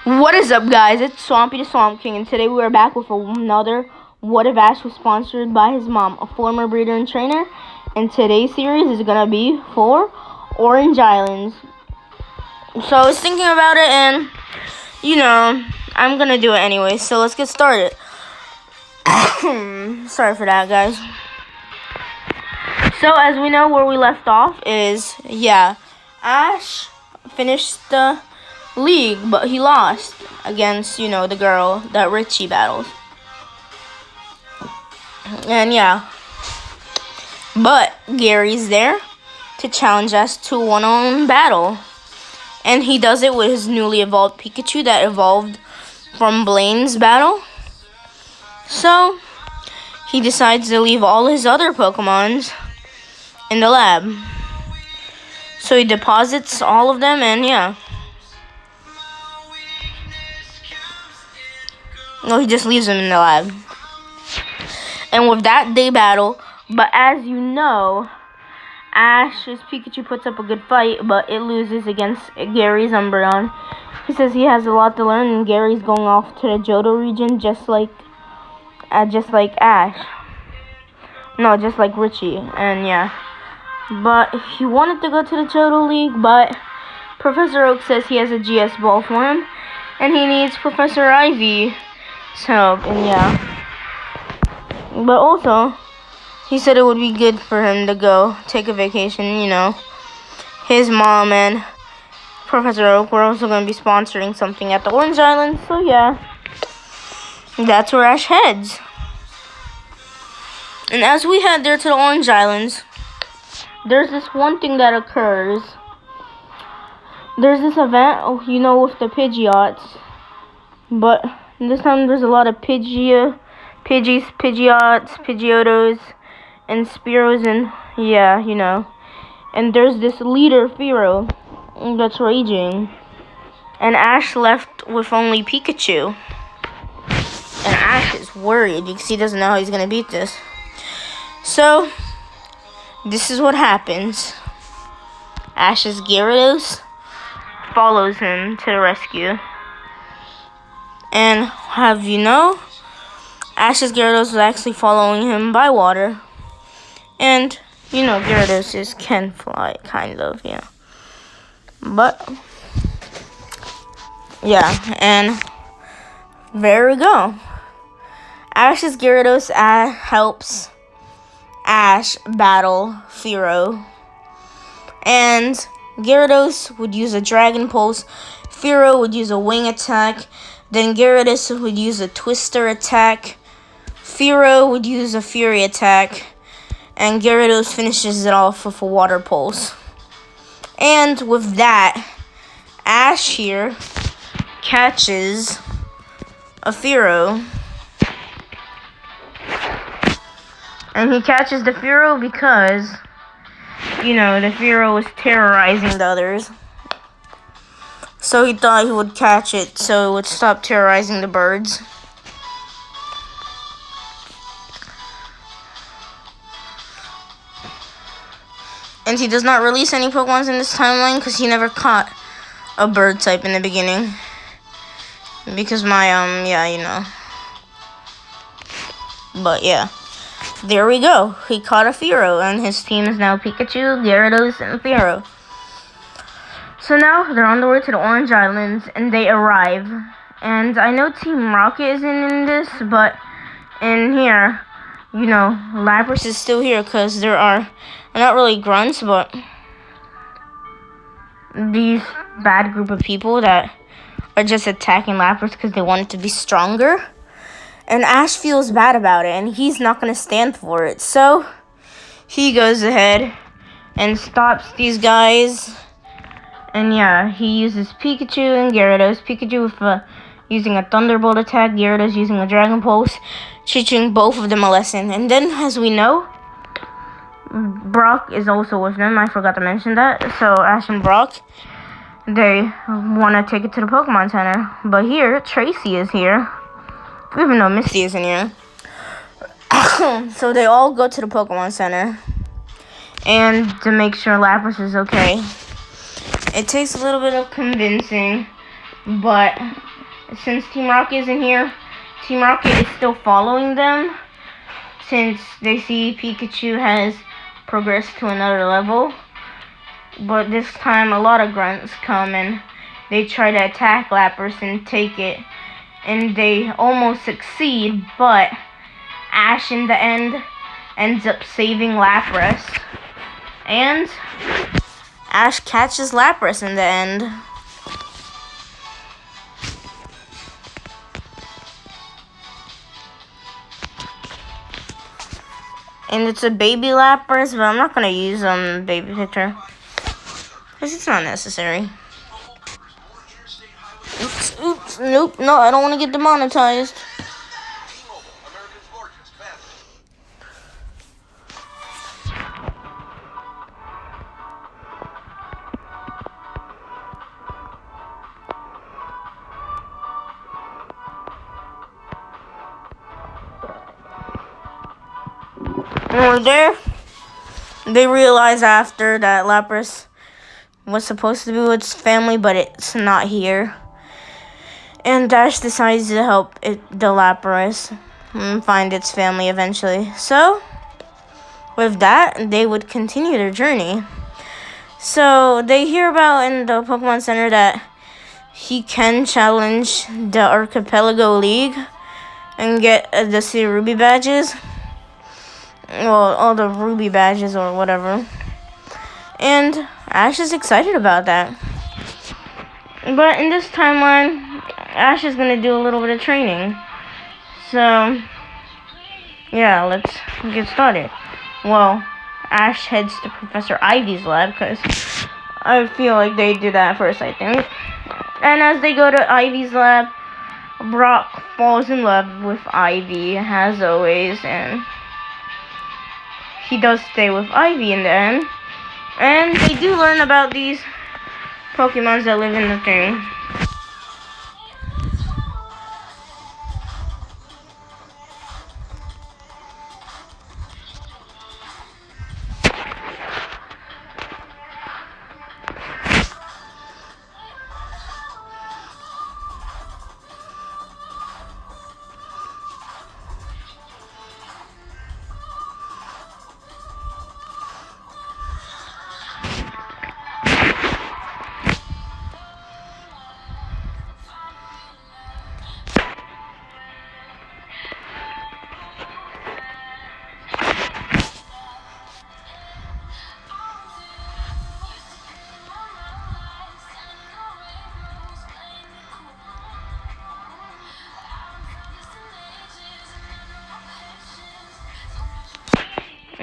What is up, guys? It's Swampy the Swamp King, and today we are back with another What If Ash was sponsored by his mom, a former breeder and trainer. And today's series is gonna be for Orange Islands. So I was thinking about it, and I'm gonna do it anyway. So let's get started. Sorry for that, guys. So as we know, where we left off is Ash finished the league, but he lost against, the girl that Richie battles. And but Gary's there to challenge us to a one-on-one battle. And he does it with his newly evolved Pikachu that evolved from Blaine's battle. So he decides to leave all his other Pokemons in the lab. So he deposits all of them, and he just leaves them in the lab. And with that, they battle. But as you know, Ash's Pikachu puts up a good fight, but it loses against Gary's Umbreon. He says he has a lot to learn, and Gary's going off to the Johto region, just like Ash. No, just like Richie. And but he wanted to go to the Johto League, but Professor Oak says he has a GS ball for him, and he needs Professor Ivy's help. And but also, he said it would be good for him to go take a vacation. His mom and Professor Oak were also going to be sponsoring something at the Orange Island. So that's where Ash heads. And as we head there to the Orange Islands, there's this one thing that occurs. There's this event, with the Pidgeots. But this time there's a lot of Pidgeots, Pidgeotos, and Spearows, and And there's this leader, Fearow, that's raging. And Ash left with only Pikachu. And Ash is worried because he doesn't know how he's going to beat this. So this is what happens. Ash's Gyarados follows him to the rescue. And Ash's Gyarados was actually following him by water. And, Gyarados can fly, kind of, But, and there we go. Ash's Gyarados helps Ash battle Fearow. And Gyarados would use a Dragon Pulse. Fearow would use a Wing Attack. Then Gyarados would use a Twister Attack. Fearow would use a Fury Attack. And Gyarados finishes it off with a Water Pulse. And with that, Ash here catches a Fearow. And he catches the Fearow because, the Fearow was terrorizing the others. So he thought he would catch it so it would stop terrorizing the birds. And he does not release any Pokemons in this timeline because he never caught a bird type in the beginning. Because But there we go. He caught a Fearow, and his team is now Pikachu, Gyarados, and Fearow. So now they're on the way to the Orange Islands, and they arrive. And I know Team Rocket isn't in this, but in here, Lapras is still here because there are not really grunts, but these bad group of people that are just attacking Lapras because they want it to be stronger. And Ash feels bad about it, and he's not going to stand for it. So he goes ahead and stops these guys. And he uses Pikachu and Gyarados. Pikachu with using a Thunderbolt attack, Gyarados using a Dragon Pulse, teaching both of them a lesson. And then, as we know, Brock is also with them. I forgot to mention that. So Ash and Brock, they want to take it to the Pokemon Center. But here, Tracy is here. Even though Misty isn't here. So they all go to the Pokemon Center. And to make sure Lapras is okay. It takes a little bit of convincing, but since Team Rocket isn't here, Team Rocket is still following them since they see Pikachu has progressed to another level. But this time a lot of grunts come and they try to attack Lapras and take it. And they almost succeed, but Ash in the end ends up saving Lapras. And Ash catches Lapras in the end. And it's a baby Lapras, but I'm not going to use baby picture. Because it's not necessary. Oops, nope, no, I don't want to get demonetized. When we're there, they realize after that Lapras was supposed to be with its family, but it's not here. And Dash decides to help the Lapras find its family eventually. So, with that, they would continue their journey. So, they hear about in the Pokemon Center that he can challenge the Archipelago League and get the City Ruby badges. Well, all the Ruby badges or whatever. And Ash is excited about that. But in this timeline, Ash is going to do a little bit of training. So, yeah, let's get started. Well, Ash heads to Professor Ivy's lab because I feel like they do that first, I think. And as they go to Ivy's lab, Brock falls in love with Ivy, as always, and he does stay with Ivy in the end. And they do learn about these Pokemons that live in the thing.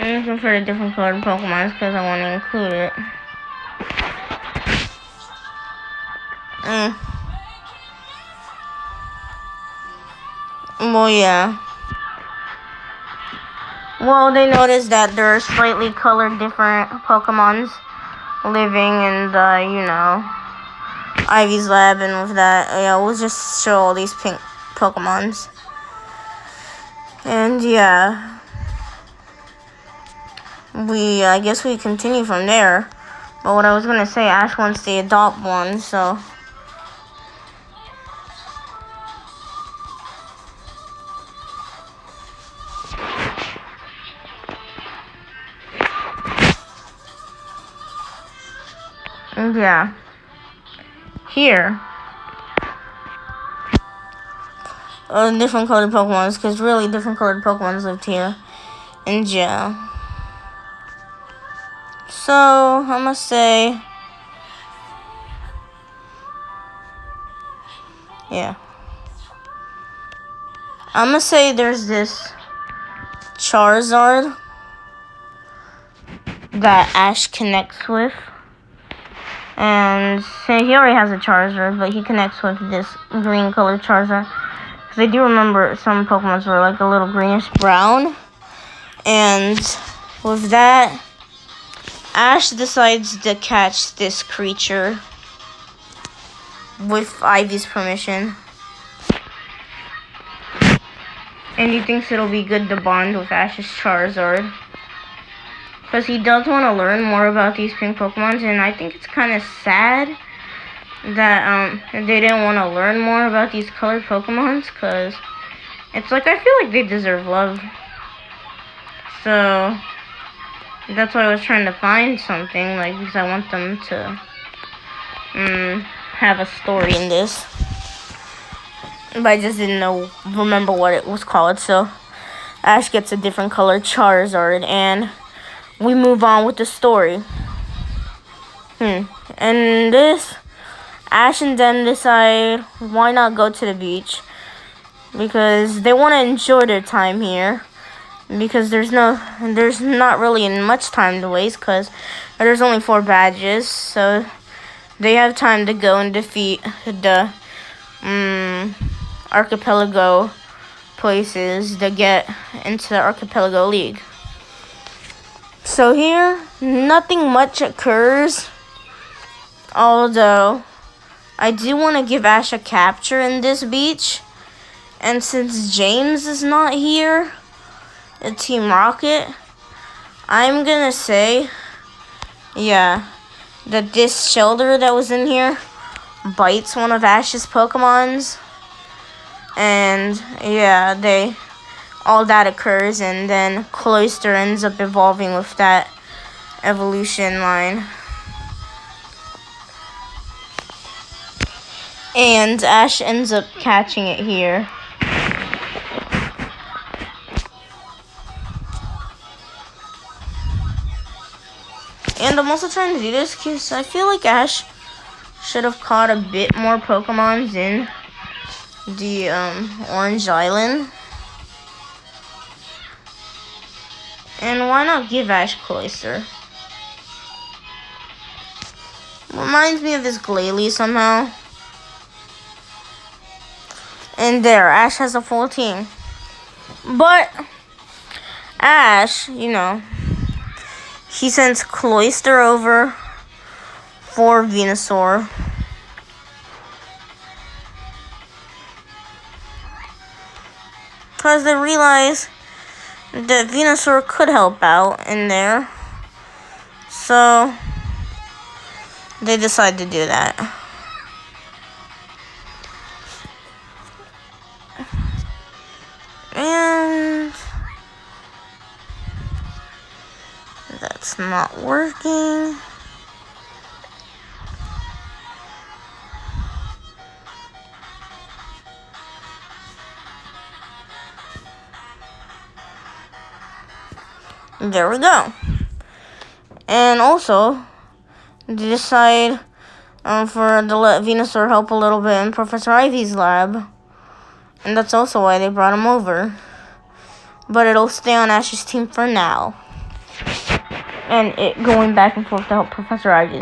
I'm looking for the different colored Pokemon because I want to include it. Well, yeah. Well, they noticed that there are slightly colored different Pokemons living in the, Ivy's lab, and with that, yeah, we'll just show all these pink Pokemons. And, yeah. I guess we continue from there. But what I was going to say, Ash wants to adopt one, so. And yeah. Here. Different colored Pokemons, because really different colored Pokemons lived here. And yeah. So, I must say, yeah. I'm gonna say there's this Charizard that Ash connects with. And say he already has a Charizard, but he connects with this green colored Charizard. Because I do remember some Pokemons were like a little greenish brown. And with that, Ash decides to catch this creature with Ivy's permission. And he thinks it'll be good to bond with Ash's Charizard. Because he does want to learn more about these pink Pokemons, and I think it's kind of sad that they didn't want to learn more about these colored Pokemons, because it's like I feel like they deserve love. So that's why I was trying to find something, like, because I want them to have a story in this. But I just didn't remember what it was called. So Ash gets a different color Charizard, and we move on with the story. And this, Ash and them decide why not go to the beach, because they want to enjoy their time here, because there's not really much time to waste, because there's only 4 badges, so they have time to go and defeat the Archipelago places to get into the Archipelago League. So here, nothing much occurs, although I do want to give Ash a capture in this beach. And since James is not here, the Team Rocket, I'm gonna say, yeah, that this Shellder that was in here bites one of Ash's Pokemons. And yeah, all that occurs, and then Cloyster ends up evolving with that evolution line. And Ash ends up catching it here. And I'm also trying to do this because I feel like Ash should have caught a bit more Pokemons in the Orange Island. And why not give Ash Cloyster? Reminds me of this Glalie somehow. And there, Ash has a full team. But Ash, he sends Cloyster over for Venusaur. Because they realize that Venusaur could help out in there. So they decide to do that. And that's not working. There we go. And also, they decide to let Venusaur help a little bit in Professor Ivy's lab. And that's also why they brought him over. But it'll stay on Ash's team for now. And it going back and forth to help Professor Ivy.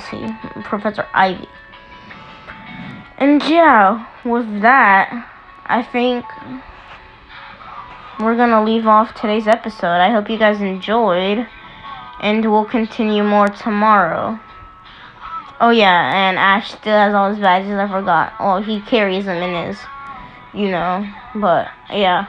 And yeah, with that, I think we're gonna leave off today's episode. I hope you guys enjoyed, and we'll continue more tomorrow. Oh yeah, and Ash still has all his badges, I forgot. Well, he carries them in his, but yeah.